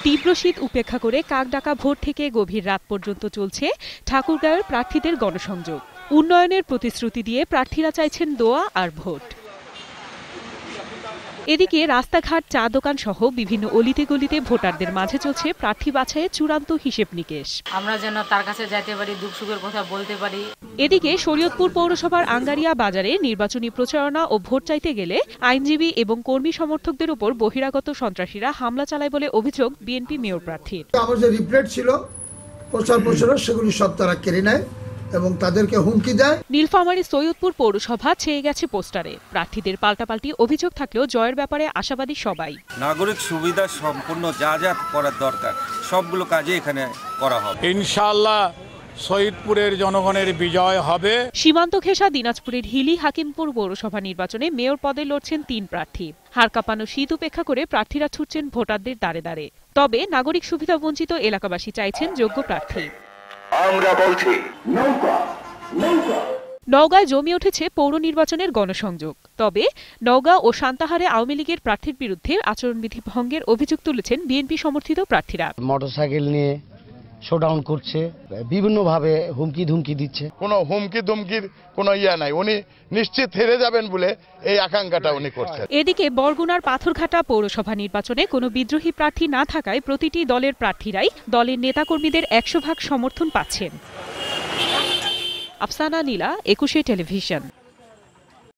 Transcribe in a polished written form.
তীব্র শীত উপেক্ষা করে কাকডাকা ভোর থেকে গভীর রাত পর্যন্ত চলছে ঠাকুরগাঁওয়ের প্রার্থীদের গণসংযোগ। উন্নয়নের প্রতিশ্রুতি দিয়ে প্রার্থীরা চাইছেন দোয়া আর ভোট। এদিকে রাস্তাঘাট, চা দোকান সহ বিভিন্ন অলিতে গলিতে ভোটারদের মাঝে চলছে প্রার্থী বাছাইয়ের চূড়ান্ত হিসেব নিকেশ। আমরা যেন তার কাছে যেতে পারি, দুঃখ সুখের কথা বলতে পারি। এদিকে শরীয়তপুর পৌরসভার আঙ্গারিয়া বাজারে নির্বাচনী প্রচারণা ও ভোট চাইতে গেলে আইনজীবী এবং কর্মী সমর্থকদের উপর বহিরাগত সন্ত্রাসীরা হামলা চালায় বলে অভিযোগ বিএনপি মেয়র প্রার্থীর। আমার যে রিপ্লেট ছিল প্রচার সেগুলি সব তারা কেড়ে নেয় এবং তাদেরকে হুমকি দেয়। নীলফামারী সৈয়দপুর পৌরসভা ছেয়ে গেছে পোস্টারে। প্রার্থীদের পাল্টাপাল্টি অভিযোগ থাকলেও জয়ের ব্যাপারে আশাবাদী সবাই। নাগরিক সুবিধা সম্পূর্ণ যা যা করার দরকার সবগুলো কাজে এখানে করা হবে। ইনশাআল্লাহ সৈয়দপুরের জনগণের বিজয় হবে। সীমান্ত ঘেঁষা দিনাজপুরের হিলি হাকিমপুর পৌরসভা নির্বাচনে মেয়র পদে লড়ছেন ৩ প্রার্থী। হাড় কাঁপানো শীত উপেক্ষা করে প্রার্থীরা ছুটছেন ভোটারদের দ্বারে দ্বারে। তবে নাগরিক সুবিধা বঞ্চিত এলাকাবাসী চাইছেন যোগ্য প্রার্থী। আমরা বলছি নওগাঁয় জমে উঠেছে পৌর নির্বাচনের গণসংযোগ। তবে নওগাঁ ও সান্তাহারে আওয়ামী লীগের প্রার্থীর বিরুদ্ধে আচরণবিধি ভঙ্গের অভিযোগ তুলেছেন বিএনপি সমর্থিত প্রার্থীরা। মোটরসাইকেল নিয়ে শোডাউন করছে, বিভিন্নভাবে হুমকি ধুমকি দিচ্ছে। কোনো হুমকি ধুমকির কোনো ইয়া নাই, উনি নিশ্চিত হেরে যাবেন বলে এই আকাঙ্ক্ষাটা উনি করছেন। এদিকে বরগুনার পাথরঘাটা পৌরসভা নির্বাচনে কোনো বিদ্রোহী প্রার্থী না থাকায় প্রতিটি দলের প্রার্থীরাই দলের নেতাকর্মীদের 100% সমর্থন পাচ্ছেন। আফসানা নীলা, 21 টেলিভিশন।